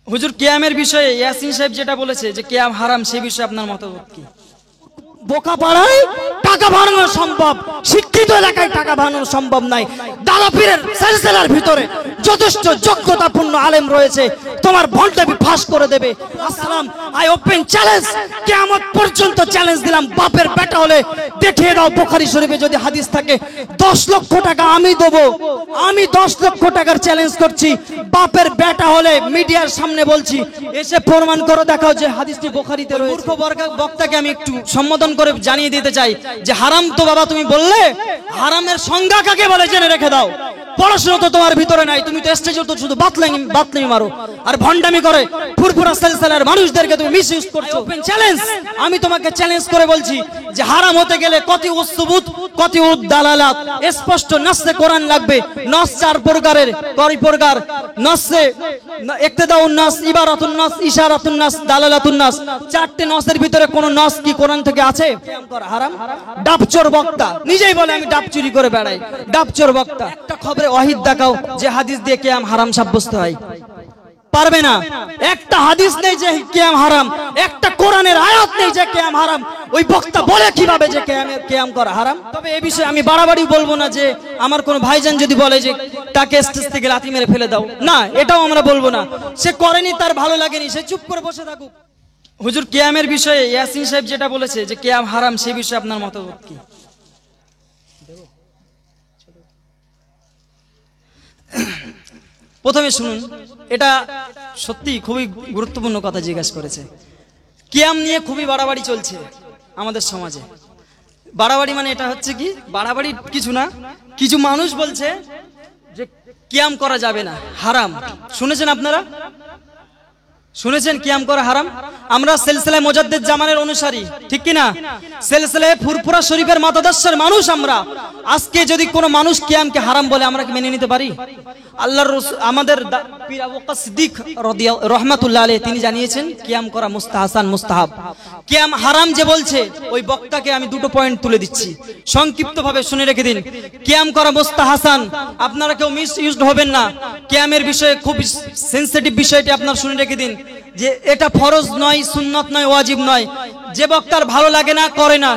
হুজুর কিয়ামের বিষয়ে ইয়াসিন সাহেব যেটা বলেছে যে কিয়াম হারাম, সেই বিষয়ে আপনার মতামত কি? বোকা পাড়ায় টাকা বানানো সম্ভব, শিক্ষিত এলাকায় টাকা বানানো সম্ভব নাই। দাদাপীরের সিলসিলার ভিতরে যথেষ্ট যোগ্যতাপূর্ণ আলেম রয়েছে, তোমার ভণ্ডামি ফাঁস করে দেবে। আসসালাম, আই ওপেন চ্যালেঞ্জ, কিয়ামত পর্যন্ত চ্যালেঞ্জ দিলাম, বাপের বেটা হলে দেখিয়ে দাও বুখারী শরীফে যদি হাদিস থাকে 10 লক্ষ টাকা আমি দেবো। আমি 10 লক্ষ টাকার চ্যালেঞ্জ করছি, বাপের বেটা হলে মিডিয়ার সামনে বলছি, এসে প্রমাণ করে দেখাও যে হাদিসটি বুখারীতে রয়েছে। মূর্খ বক্তাকে আমি একটু সম্বোধন করে জানিয়ে দিতে চাই যে হারাম তো বাবা তুমি বললে, হারামের সংজ্ঞা কাকে বলে জেনে রেখে দাও। পড়াশোনা তো তোমার ভিতরে নাই, তুমি তো স্টেজে তো শুধু বাতলামি মারো আর ভণ্ডামি করে ফুরফুরা সিলসিলার মানুষদেরকে তুমি মিসইউজ করছো। ওপেন চ্যালেঞ্জ, আমি তোমাকে চ্যালেঞ্জ করে বলছি যে হারাম হতে গেলে কতি উসবুত কতি উদ্দালালাত, স্পষ্ট নাসে কোরআন লাগবে। নাস 4 প্রকারের, কয় প্রকার? নাসে ইক্তেদাউন নাস, ইবারাতুন নাস, ইশারাতুন নাস, দালালাতুন নাস। 4টে নাসের ভিতরে কোন নাস কি কোরআন থেকে আছে? হারাম। ডাবচোর বক্তা নিজেই বলে আমি ডাব চুরি করে বেড়াই, ডাবচোর বক্তা। একটা খবরে ওয়াহিদ দেখাও যে হাদিস দিয়ে কিয়াম হারাম সাব্যস্ত হয়, পারবে না। একটা হাদিস নেই যে কিয়াম হারাম, একটা কোরআনের আয়াত নেই যে কিয়াম হারাম। ওই বক্তা বলে কিভাবে যে কিয়াম করা হারাম? তবে এই বিষয়ে আমি বাড়াবাড়ি বলবো না যে আমার কোন ভাইজান যদি বলে যে তাকে স্টেজ থেকে লাথি মেরে ফেলে দাও, না, এটাও আমরা বলবো না। সে করেনি, তার ভালো লাগেনি, সে চুপ করে বসে থাকুক। হুজুর কিয়ামের বিষয়ে ইয়াসিন সাহেব যেটা বলেছে যে কিয়াম হারাম, সেই বিষয়ে আপনার মতামত কি? প্রথমে শুনুন, এটা সত্যি খুবই গুরুত্বপূর্ণ কথা জিজ্ঞাসা করেছে। কিয়াম নিয়ে খুবই বাড়াবাড়ি চলছে আমাদের সমাজে। বাড়াবাড়ি মানে এটা হচ্ছে কি, বাড়াবাড়ি কিছু না, কিছু মানুষ বলছে যে কিয়াম করা যাবে না, হারাম। শুনেছেন আপনারা? শুনেছেন কিয়াম করা হারাম? আমরা সিলসিলা মুজাদ্দিদ জামানের অনুসারী, ঠিক কি না? সিলসিলা ফুরফুরা শরীফের মতাদর্শের মানুষ আমরা। আজকে যদি কোনো মানুষ কিয়ামকে হারাম বলে, আমরা কি মেনে নিতে পারি? আল্লাহর রাসূল আমাদের পীর আবু বকর সিদ্দিক রাহমাতুল্লাহ আলাইহি তিনি জানিয়েছেন কিয়াম করা মুস্তাহাসান, মুস্তাহাব। কিয়াম হারাম যে বলছে ওই বক্তাকে আমি দুটো পয়েন্ট তুলে দিচ্ছি, সংক্ষিপ্তভাবে শুনে রেখে দিন। কিয়াম করা মুস্তাহাসান, আপনারা কেউ মিস ইউজড হবেন না। কিয়ামের বিষয়ে খুব সেনসিটিভ বিষয়টি আপনারা শুনে রেখে দিন যে এটা ফরজ নয়, সুন্নত নয়, ওয়াজিব নয়। যে বক্তার ভালো লাগে না করে না,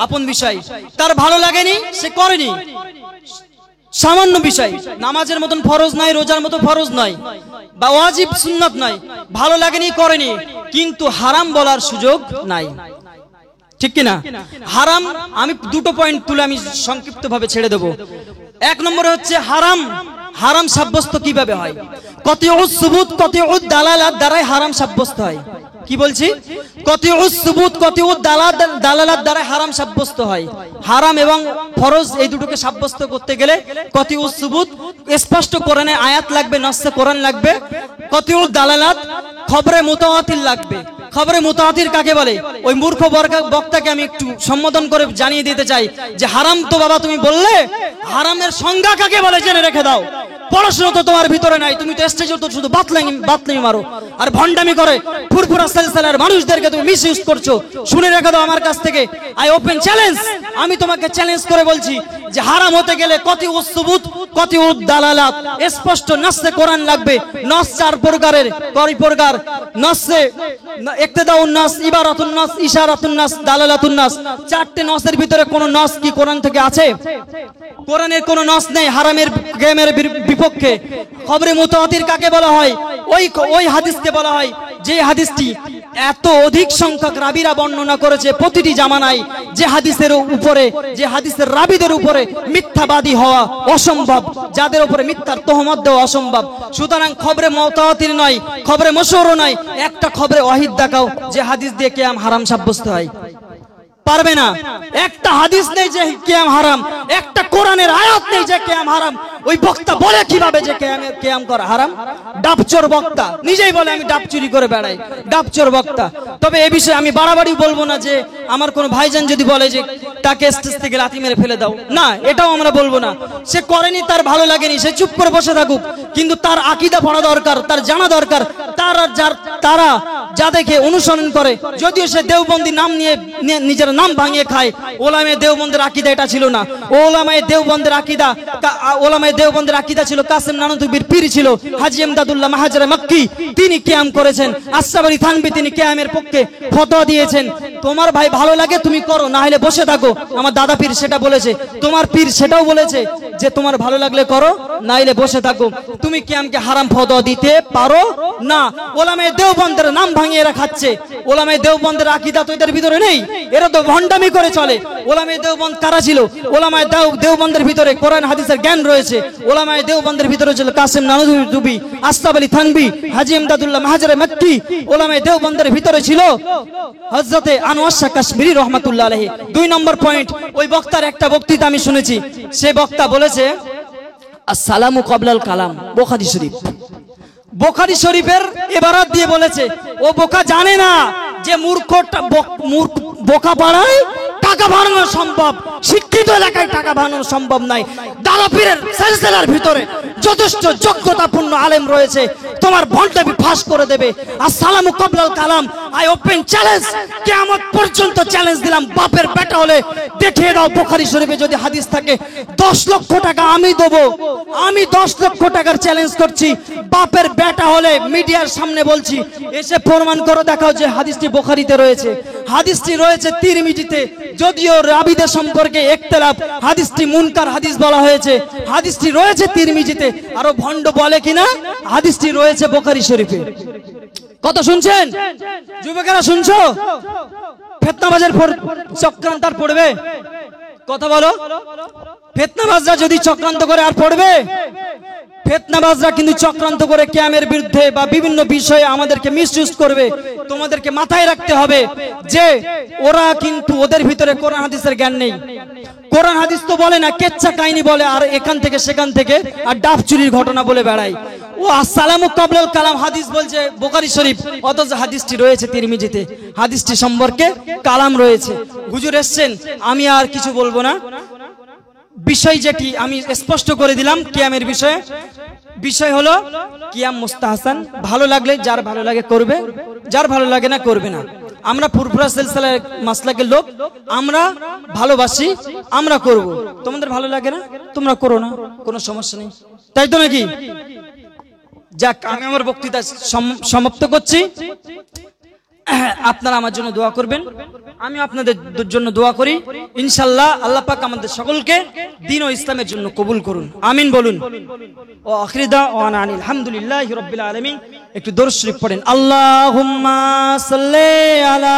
আপন বিষয়। তার ভালো লাগেনি, সে করেনি, সামান্য বিষয়। নামাজের মতন ফরজ নয়, রোজার মতো ফরজ নয়, বা ওয়াজিব সুন্নত নয়, ভালো লাগেনি, করেনি, কিন্তু হারাম বলার সুযোগ নাই, ঠিক কিনা? হারাম আমি দুটো পয়েন্ট তুলে আমি সংক্ষিপ্তভাবে ছেড়ে দেব। 1 নম্বরে হচ্ছে হারাম। হারাম সাব্যস্ত কিভাবে হয়? কতিউস সুবুত কতিউদ দালালাত দ্বারাই হারাম সাব্যস্ত হয়। কি বলছি? কতিউস সুবুত কতিউদ দালালাত দ্বারাই হারাম সাব্যস্ত হয়। হারাম এবং ফরজ এই দুটোকে সাব্যস্ত করতে গেলে কতিউস সুবুত স্পষ্ট কোরআনে আয়াত লাগবে, নাসে কোরআন লাগবে। কতিউদ দালালাত খবরে মুতাওয়াতির লাগবে। খবরে মুতাওয়াতির কাকে বলে? ওই মূর্খ বক্তাকে আমি একটু সম্বোধন করে জানিয়ে দিতে চাই যে হারাম তো বাবা তুমি বললে, হারামের সংজ্ঞা কাকে বলে জেনে রেখে দাও। পড়াশোনা তো তোমার ভিতরে নাই, তুমি তো স্টেজে তো শুধু বাতলামি মারো আর ভণ্ডামি করে ফুরফুরা সিলসিলার মানুষদেরকে তুমি মিসইউজ করছো। শুনে রেখে দাও আমার কাছ থেকে, আই ওপেন চ্যালেঞ্জ, আমি তোমাকে চ্যালেঞ্জ করে বলছি যে হারাম হতে গেলে কতি উসবুত কতি উদ্দালালাত, স্পষ্ট নাসে কোরআন লাগবে। নাস 4 প্রকারের, কয় প্রকার? নাসে ইক্তেদাউন নাস, ইবারাতুন নাস, ইশারাতুন নাস, দালালাতুন নাস। 4টে নাসের ভিতরে কোন নাস কি কোরআন থেকে আছে? কোরআনের কোন নাস নেই হারামের কিয়ামের বিপক্ষে। খবরে মুতাওয়াতির কাকে বলা হয়? ওই হাদিসকে বলা হয় যে হাদিসটি এত অধিক সংখ্যক রাবীরা বর্ণনা করেছে প্রতিটি জামানায়, যে হাদিসের উপরে, যে হাদিসের রাবীদের উপরে মিথ্যাবাদী হওয়া অসম্ভব, যাদের উপরে মিথ্যার তহমত দেওয়া অসম্ভব। সুতরাং খবরে মুতাওয়াতির নয়, খবরে মশহুর নয়, একটা খবরে ওয়াহিদ দেখাও যে হাদিস দিয়ে কিয়াম হারাম সাব্যস্ত হয়, পারবে না। একটা হাদিস নেই যে কিয়াম হারাম, একটা কোরআনের আয়াত নেই যে কিয়াম হারাম। ওই বক্তা বলে কিভাবে যে কিয়াম করা হারাম? ডাবচোর বক্তা নিজেই বলে আমি ডাব চুরি করে বেড়াই, ডাবচোর বক্তা। তবে এই বিষয়ে আমি বাড়াবাড়ি বলবো না যে আমার কোন ভাইজান যদি বলে যে তাকে স্টেজ থেকে লাথি মেরে ফেলে দাও, না, এটাও আমরা বলবো না। সে করেনি, তার ভালো লাগেনি, সে চুপ করে বসে থাকুক, কিন্তু তার আকীদা পড়া দরকার, তার জানা দরকার, তারা যা দেখে অনুসরণ করে, যদিও সে দেওবন্দি নাম নিয়ে নিজের নাম ভাঙিয়ে খায়। ওলামায়ে দেওবন্দের আকীদা এটা ছিল না। ওলামায়ে দেওবন্দের আকীদা ছিল কাসেম নানুতুবির পীর ছিল হাজী ইমদাদুল্লাহ মাহাজারে মক্কি, তিনি কিয়াম করেছেন। আশরাফ আলী থানভী তিনি কিয়ামের পক্ষে ফতোয়া দিয়েছেন। তোমার ভাই ভালো লাগে তুমি করো, না হলে বসে থাকো। আমার দাদা পীর সেটা বলেছে, তোমার পীর সেটাও বলেছে যে তোমার ভালো লাগলে করো, না হলে বসে থাকো। তুমি কিয়ামকে হারাম ফতোয়া দিতে পারো না। ওলামায়ে দেওবন্দের নাম ভাঙিয়ে এরা খাচ্ছে। ওলামায়ে দেওবন্দের আকীদা তো এদের ভিতরে নেই, এরা তো ভণ্ডামি করে চলে। ওলামায়ে দেওবন্দ কারা ছিল? ওলামায়ে দেওবন্দের ভিতরে কোরআন হাদিসের জ্ঞান রয়েছে। ওলামায়ে দেওবন্দের ভিতরে ছিল কাসেম নানুতুবি, আশরাফ আলী থানভী, হাজী ইমদাদুল্লাহ মাহাজারে মক্কি। ওলামায়ে দেওবন্দের ভিতরে ছিল হযরতে আনোয়ার শাহ কাশ্মীরি রহমাতুল্লাহ আলাইহি। 2 নম্বর পয়েন্ট, ওই বক্তার একটা বক্তৃতা আমি শুনেছি। সে বক্তা বলেছে আসসালামু ক্বাবলাল কালাম, বুখারী শরীফ। বুখারী শরীফের ইবারত দিয়ে বলেছে, ও বোকা জানে না যে বোকা পাড়ায় টাকা বানানো সম্ভব, শিক্ষিত এলাকায় টাকা বানানো সম্ভব নাই। দাদা পীরের সিলসিলার ভিতরে যথেষ্ট যোগ্যতাপূর্ণ আলেম রয়েছে, তোমার ভণ্ডামি ফাঁস করে দেবে। আসসালামু ক্বাবলাল কালাম, আই ওপেন চ্যালেঞ্জ, কিয়ামত পর্যন্ত চ্যালেঞ্জ দিলাম। বাপের বেটা হলে দেখিয়ে দাও বুখারী শরীফে যদি হাদিস থাকে, 10 লক্ষ টাকা আমি দেবো। আমি 10 লক্ষ টাকার চ্যালেঞ্জ করছি। বাপের বেটা হলে মিডিয়ার সামনে বলছি, এসে প্রমাণ করে দেখাও যে হাদিসটি বুখারীতে রয়েছে। হাদিসটি রয়েছে তিরমিজিতে, যদিও রাবীদের সম্পর্কে ইখতিলাফ, হাদিসটি মুনকার হাদিস বলা হয়েছে। হাদিসটি রয়েছে তিরমিজিতে। আরো ভণ্ড বলে কিনা হাদিসটি রয়েছে বুখারী শরীফে। কত শুনছেন যুবকেরা, শুনছো? ফিতনাবাজের চক্রান্ত আর পড়বে? কথা বলো, ফিতনাবাজরা যদি চক্রান্ত করে আর পড়বে? ফিতনাবাজরা কিন্তু চক্রান্ত করে কিয়ামের বিরুদ্ধে বা বিভিন্ন বিষয়ে আমাদেরকে মিসইউজ করবে। তোমাদেরকে মাথায় রাখতে হবে যে ওরা কিন্তু, ওদের ভিতরে কোরআন হাদিসের জ্ঞান নেই। কোরআন হাদিস তো বলে না, কেচ্ছা কাহিনী বলে, আর এখান থেকে সেখান থেকে আর ডাব চুরির ঘটনা বলে বেড়ায়। ও আসসালামু ক্বাবলাল কালাম হাদিস বলছে বুখারী শরীফ, অথচ হাদিসটি রয়েছে তিরমিজিতে। হাদিসটি সম্পর্কে কালাম রয়েছে। হুজুর এসছেন, আমি আর কিছু বলবো না। বিষয় যেটি আমি স্পষ্ট করে দিলাম কিয়ামের বিষয়ে, বিষয় হলো কিয়াম মুস্তাহসান। ভালো লাগলে, যার ভালো লাগে করবে, যার ভালো লাগে না করবে না। আমরা ফুরফুরা সিলসিলার মাসলাকের লোক, আমরা ভালোবাসি, আমরা করব। তোমাদের ভালো লাগে না তোমরা করো না, কোনো সমস্যা নেই, তাই তো নাকি? যাক, আমি আমার বক্তৃতা সমাপ্ত করছি। আপনারা আমার জন্য দোয়া করবেন, আমি আপনাদের জন্য দোয়া করি। ইনশাআল্লাহ আল্লাহ পাক আমাদের সকলকে দ্বীন ও ইসলামের জন্য কবুল করুন, আমিন বলুন। ও আখির দাওয়ানা আলহামদুলিল্লাহি রাব্বিল আলামিন। একটু দরুদ শরীফ পড়েন। আল্লাহুম্মা সাল্লি আলা